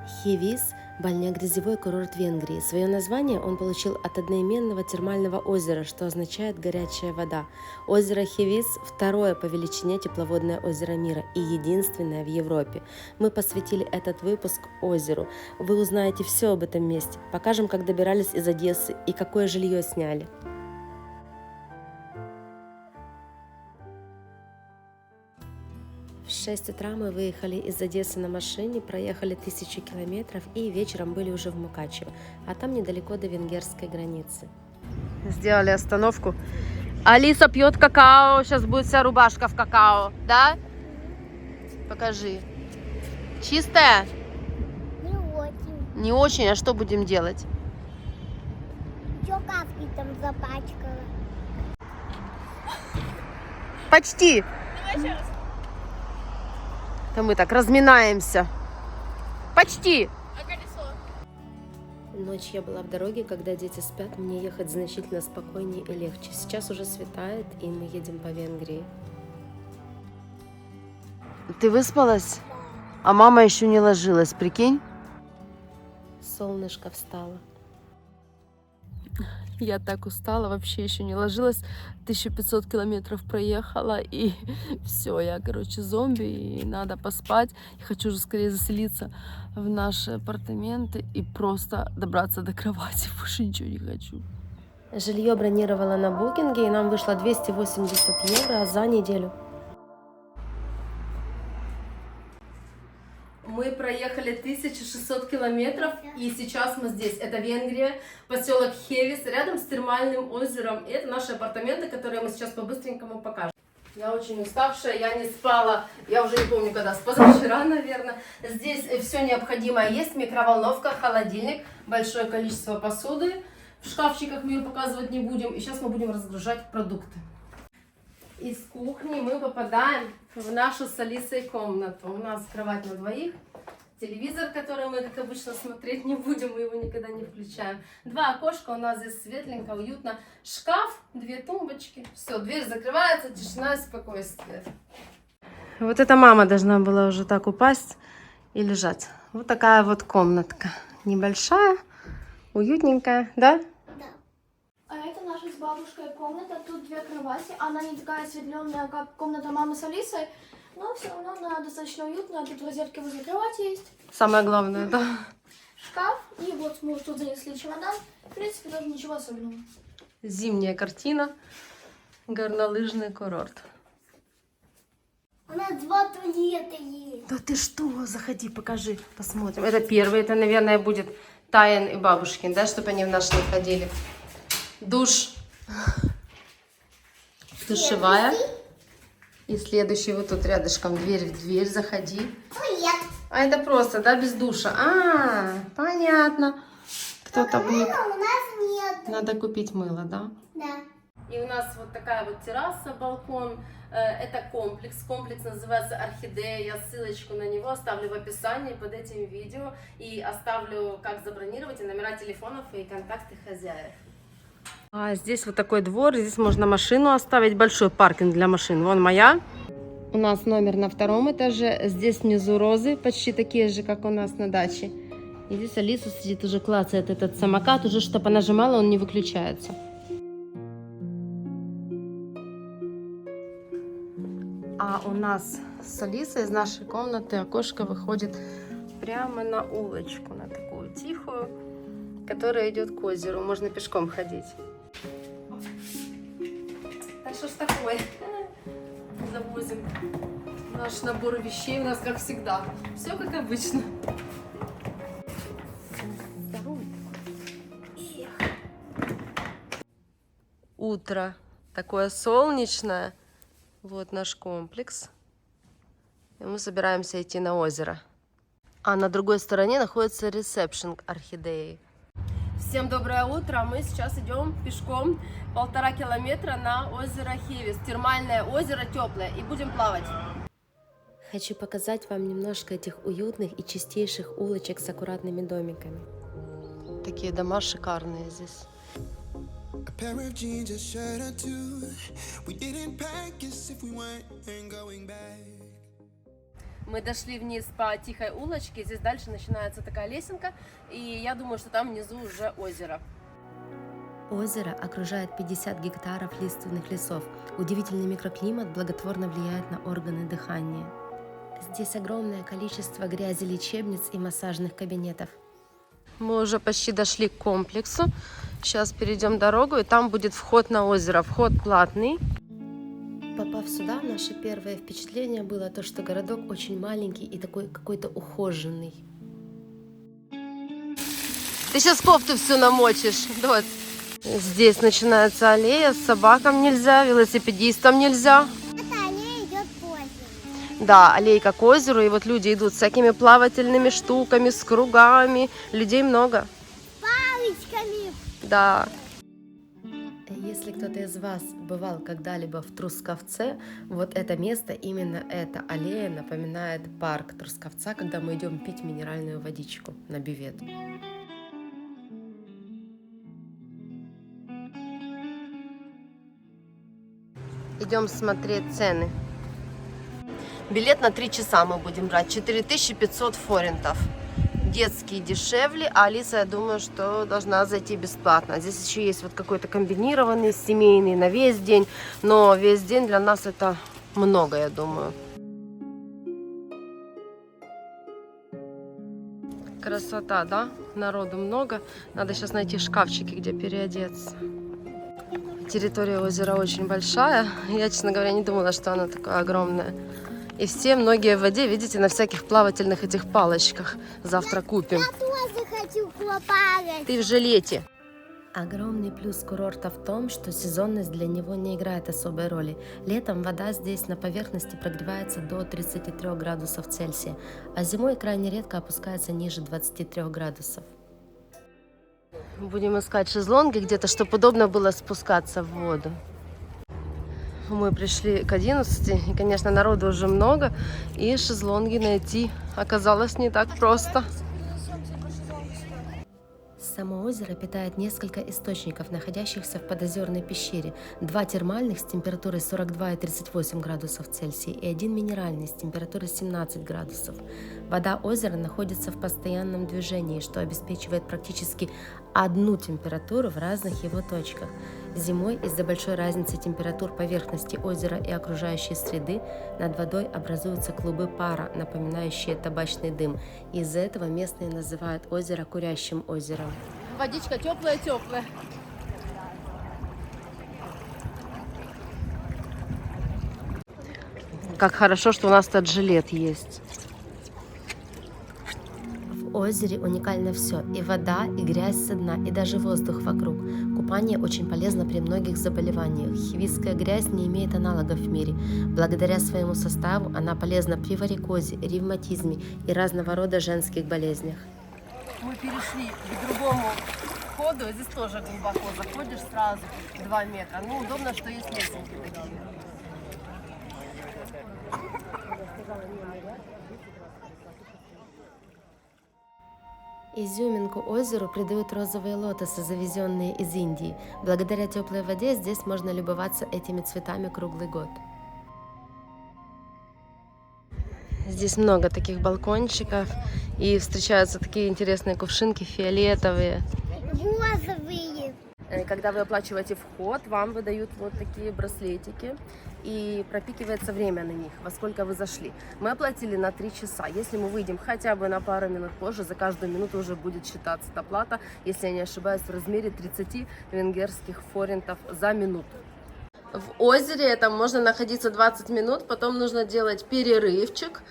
Хевис – бальнеогрязевой курорт Венгрии. Свое название он получил от одноименного термального озера, что означает «горячая вода». Озеро Хевис – второе по величине тепловодное озеро мира и единственное в Европе. Мы посвятили этот выпуск озеру. Вы узнаете все об этом месте. Покажем, как добирались из Одессы и какое жилье сняли. В 6 утра мы выехали из Одессы на машине, проехали 1000 километров и вечером были уже в Мукачево, а там недалеко до венгерской границы. Сделали остановку. Алиса пьет какао, сейчас будет вся рубашка в какао, да? Покажи. Чистая? Не очень. Не очень, а что будем делать? Чё капки там запачкала? Почти. Это мы так разминаемся. Почти. Ночь я была в дороге, когда дети спят, мне ехать значительно спокойнее и легче. Сейчас уже светает, и мы едем по Венгрии. Ты выспалась? А мама еще не ложилась, прикинь? Солнышко встало. Я так устала, вообще еще не ложилась. 1500 километров проехала, и все, я, короче, зомби, и надо поспать. Я хочу уже скорее заселиться в наши апартаменты и просто добраться до кровати. Больше ничего не хочу. Жилье бронировала на букинге, и нам вышло 280 евро за неделю. Мы проехали 1600 километров, и сейчас мы здесь. Это Венгрия, поселок Хевис, рядом с термальным озером. И это наши апартаменты, которые мы сейчас по-быстренькому покажем. Я очень уставшая, я не спала, я уже не помню когда, с позавчера, наверное. Здесь все необходимое есть: микроволновка, холодильник, большое количество посуды. В шкафчиках мы ее показывать не будем. И сейчас мы будем разгружать продукты. Из кухни мы попадаем в нашу с Алисой комнату. У нас кровать на двоих, телевизор, который мы, как обычно, смотреть не будем, мы его никогда не включаем. 2 окошка, у нас здесь светленько, уютно. Шкаф, 2 тумбочки. Все, дверь закрывается, тишина и спокойствие. Вот эта мама должна была уже так упасть и лежать. Вот такая вот комнатка. Небольшая, уютненькая, да? А это наша с бабушкой комната. Тут 2 кровати. Она не такая осветленная, как комната мамы с Алисой, но все равно она достаточно уютная. Тут розетки возле кровати есть. Самое главное, да? Шкаф. И вот мы тут занесли чемодан. В принципе, даже ничего особенного. Зимняя картина. Горнолыжный курорт. У нас 2 туалета есть. Да ты что? Заходи, покажи, посмотрим. Это первый, это, наверное, будет Таин и бабушкин, да, чтобы они в наш не ходили. Душ. Душевая. И следующий вот тут рядышком дверь в дверь, заходи. Туалет. А это просто, да, без душа? А, понятно. Кто-то будет. Мыла у нас нет. Надо купить мыло, да? Да. И у нас вот такая вот терраса, балкон. Это комплекс. Комплекс называется Орхидея. Я ссылочку на него оставлю в описании под этим видео. И оставлю, как забронировать, и номера телефонов, и контакты хозяев. А здесь вот такой двор. Здесь можно машину оставить. Большой паркинг для машин. Вон моя. У нас номер на 2 этаже. Здесь внизу розы, почти такие же, как у нас на даче. И здесь Алиса сидит, уже клацает этот самокат. Уже что понажимала, он не выключается. А у нас с Алисой из нашей комнаты окошко выходит прямо на улочку, на такую тихую, которая идет к озеру. Можно пешком ходить. А что ж такое? Завозим наш набор вещей. У нас, как всегда, все как обычно. Утро такое солнечное. Вот наш комплекс. И мы собираемся идти на озеро. А на другой стороне находится ресепшн орхидеи. Всем доброе утро. Мы сейчас идем пешком 1,5 километра на озеро Хевис. Термальное озеро, теплое. И будем плавать. Хочу показать вам немножко этих уютных и чистейших улочек с аккуратными домиками. Такие дома шикарные здесь. A pair of jeans, a shirt or two. We didn't pack as if we weren't going back. Мы дошли вниз по тихой улочке, здесь дальше начинается такая лесенка, и я думаю, что там внизу уже озеро. Озеро окружает 50 гектаров лиственных лесов. Удивительный микроклимат благотворно влияет на органы дыхания. Здесь огромное количество грязи лечебниц и массажных кабинетов. Мы уже почти дошли к комплексу. Сейчас перейдем дорогу, и там будет вход на озеро. Вход платный. Попав сюда, наше первое впечатление было то, что городок очень маленький и такой какой-то ухоженный. Ты сейчас кофту всю намочишь. Вот. Здесь начинается аллея. Собакам нельзя, велосипедистам нельзя. Эта аллея идет по озеру. Да, аллейка к озеру. И вот люди идут с всякими плавательными штуками, с кругами. Людей много. Палочками. Да. Если кто-то из вас бывал когда-либо в Трусковце, вот это место, именно эта аллея напоминает парк Трусковца, когда мы идем пить минеральную водичку на бювет. Идем смотреть цены. Билет на 3 часа мы будем брать. 4500 форинтов. Детские дешевле, а Алиса, я думаю, что должна зайти бесплатно. Здесь еще есть вот какой-то комбинированный, семейный на весь день. Но весь день для нас это много, я думаю. Красота, да? Народу много. Надо сейчас найти шкафчики, где переодеться. Территория озера очень большая. Я, честно говоря, не думала, что она такая огромная. И все, многие в воде, видите, на всяких плавательных этих палочках. Завтра купим. Я тоже хочу купаться. Ты в жилете. Огромный плюс курорта в том, что сезонность для него не играет особой роли. Летом вода здесь на поверхности прогревается до 33 градусов Цельсия, а зимой крайне редко опускается ниже 23 градусов. Будем искать шезлонги где-то, чтобы удобно было спускаться в воду. Мы пришли к 11, и, конечно, народу уже много, и шезлонги найти оказалось не так просто. Само озеро питает несколько источников, находящихся в подозерной пещере. 2 термальных с температурой 42 и 38 градусов Цельсия и 1 минеральный с температурой 17 градусов. Вода озера находится в постоянном движении, что обеспечивает практически одну температуру в разных его точках. Зимой из-за большой разницы температур поверхности озера и окружающей среды над водой образуются клубы пара, напоминающие табачный дым. Из-за этого местные называют озеро курящим озером. Водичка теплая-теплая. Как хорошо, что у нас тут жилет есть. В озере уникально все – и вода, и грязь со дна, и даже воздух вокруг. Купание очень полезно при многих заболеваниях. Хивисская грязь не имеет аналогов в мире. Благодаря своему составу она полезна при варикозе, ревматизме и разного рода женских болезнях. Мы перешли к другому входу. Здесь тоже глубоко заходишь сразу 2 метра. Ну, удобно, что есть лесенки такие. Изюминку озеру придают розовые лотосы, завезенные из Индии. Благодаря теплой воде здесь можно любоваться этими цветами круглый год. Здесь много таких балкончиков, и встречаются такие интересные кувшинки фиолетовые. Розовые. Когда вы оплачиваете вход, вам выдают вот такие браслетики, и пропикивается время на них, во сколько вы зашли. Мы оплатили на 3 часа. Если мы выйдем хотя бы на пару минут позже, за каждую минуту уже будет считаться доплата, если я не ошибаюсь, в размере 30 венгерских форинтов за минуту. В озере там можно находиться 20 минут, потом нужно делать перерывчик,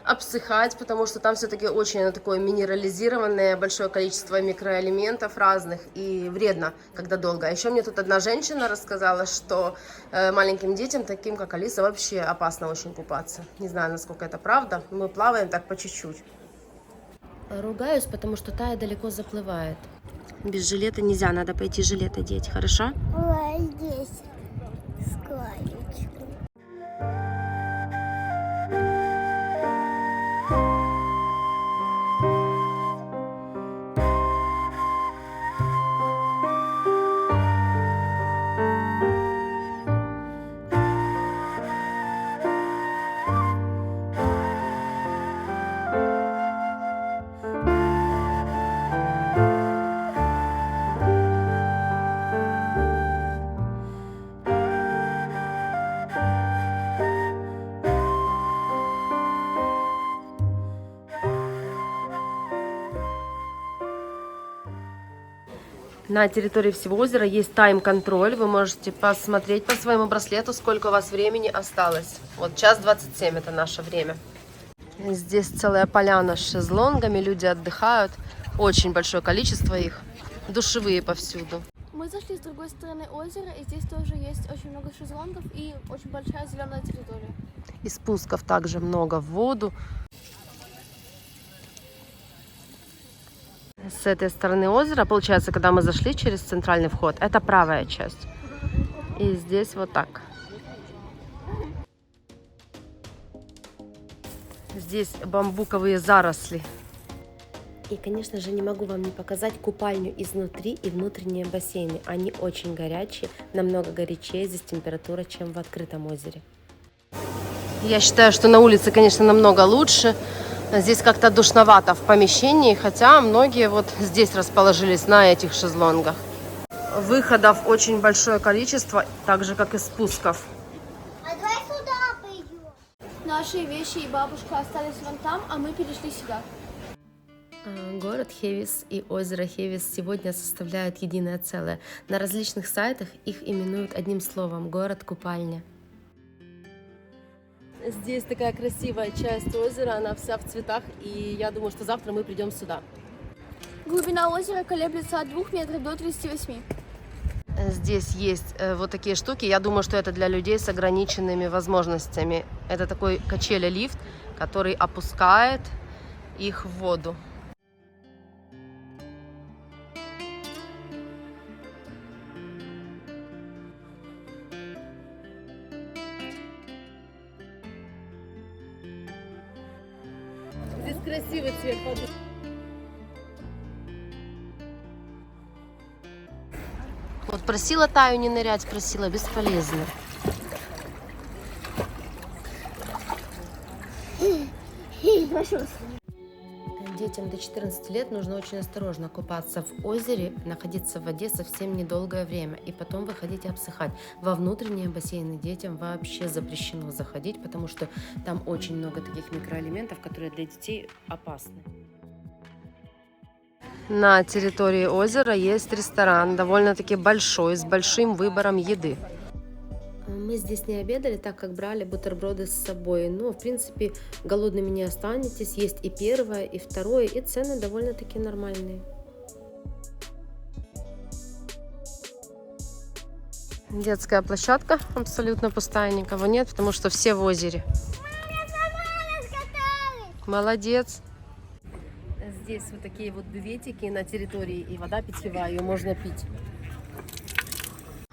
обсыхать, потому что там все-таки очень такое минерализированное, большое количество микроэлементов разных, и вредно, когда долго. А еще мне тут одна женщина рассказала, что маленьким детям, таким как Алиса, вообще опасно очень купаться. Не знаю, насколько это правда, мы плаваем так по чуть-чуть. Ругаюсь, потому что Тая далеко заплывает. Без жилета нельзя, надо пойти жилет одеть, хорошо? Ой, здесь скалечко. На территории всего озера есть тайм-контроль. Вы можете посмотреть по своему браслету, сколько у вас времени осталось. Вот 1:27 это наше время. Здесь целая поляна с шезлонгами, люди отдыхают. Очень большое количество их. Душевые повсюду. Мы зашли с другой стороны озера, и здесь тоже есть очень много шезлонгов и очень большая зеленая территория. И спусков также много в воду. С этой стороны озера, получается, когда мы зашли через центральный вход, это правая часть. И здесь вот так. Здесь бамбуковые заросли. И, конечно же, не могу вам не показать купальню изнутри и внутренние бассейны. Они очень горячие, намного горячее здесь температура, чем в открытом озере. Я считаю, что на улице, конечно, намного лучше. Здесь как-то душновато в помещении, хотя многие вот здесь расположились на этих шезлонгах. Выходов очень большое количество, так же как и спусков. А давай сюда пойдем. Наши вещи и бабушка остались вон там, а мы перешли сюда. Город Хевис и озеро Хевис сегодня составляют единое целое. На различных сайтах их именуют одним словом – город-купальня. Здесь такая красивая часть озера, она вся в цветах, и я думаю, что завтра мы придем сюда. Глубина озера колеблется от 2 метров до 38. Здесь есть вот такие штуки, я думаю, что это для людей с ограниченными возможностями. Это такой качели-лифт, который опускает их в воду. Здесь красивый цвет воды. Вот просила Таю не нырять, просила, бесполезно. Детям до 14 лет нужно очень осторожно купаться в озере, находиться в воде совсем недолгое время и потом выходить и обсыхать. Во внутренние бассейны детям вообще запрещено заходить, потому что там очень много таких микроэлементов, которые для детей опасны. На территории озера есть ресторан, довольно-таки большой, с большим выбором еды. Мы здесь не обедали, так как брали бутерброды с собой. Но, в принципе, голодными не останетесь. Есть и первое, и второе, и цены довольно-таки нормальные. Детская площадка абсолютно пустая, никого нет, потому что все в озере. Молодец. Здесь вот такие вот бюветики на территории, и вода питьевая, ее можно пить.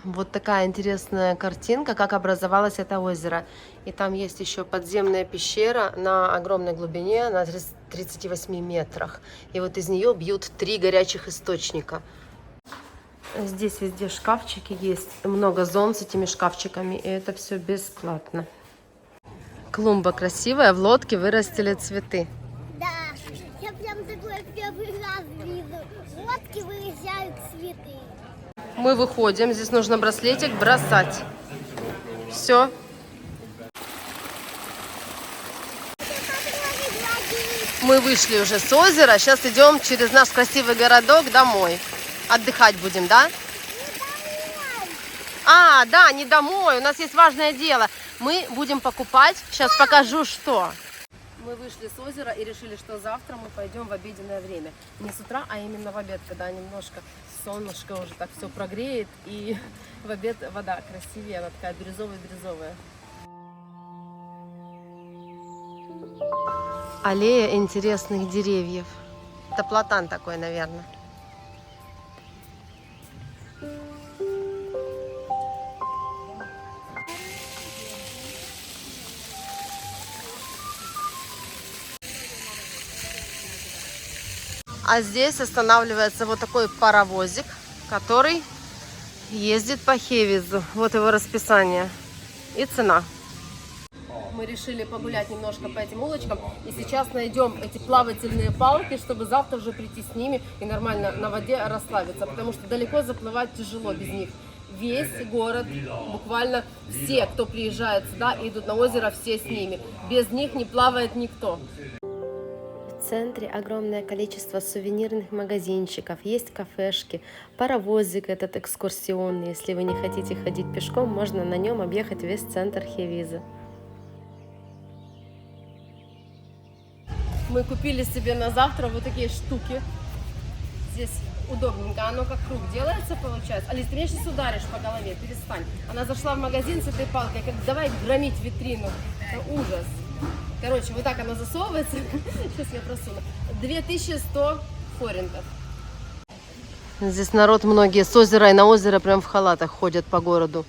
Вот такая интересная картинка, как образовалось это озеро. И там есть еще подземная пещера на огромной глубине, на 38 метрах. И вот из нее бьют 3 горячих источника. Здесь везде шкафчики есть, много зон с этими шкафчиками, и это все бесплатно. Клумба красивая, в лодке вырастили цветы. Да, я прям такой первый раз вижу. Лодки вырезают цветы. Мы выходим, здесь нужно браслетик бросать. Все. Мы вышли уже с озера, сейчас идем через наш красивый городок домой. Отдыхать будем, да? А, да, не домой, у нас есть важное дело. Мы будем покупать, сейчас покажу, что. Мы вышли с озера и решили, что завтра мы пойдем в обеденное время. Не с утра, а именно в обед, когда немножко солнышко уже так все прогреет. И в обед вода красивее, она такая бирюзовая-бирюзовая. Аллея интересных деревьев. Это платан такой, наверное. А здесь останавливается вот такой паровозик, который ездит по Хевизу. Вот его расписание и цена. Мы решили погулять немножко по этим улочкам. И сейчас найдем эти плавательные палки, чтобы завтра уже прийти с ними и нормально на воде расслабиться. Потому что далеко заплывать тяжело без них. Весь город, буквально все, кто приезжает сюда и идут на озеро, все с ними. Без них не плавает никто. центре огромное количество сувенирных магазинчиков, есть кафешки, паровозик этот экскурсионный. Если вы не хотите ходить пешком, можно на нем объехать весь центр Хевиза. Мы купили себе на завтра вот такие штуки. Здесь удобненько, оно как круг делается, получается. Алис, ты меня сейчас ударишь по голове, перестань. Она зашла в магазин с этой палкой, как давай громить витрину. Это ужас. Короче, вот так она засовывается. Сейчас я просуну. 2100 форинтов. Здесь народ многие с озера и на озеро прям в халатах ходят по городу.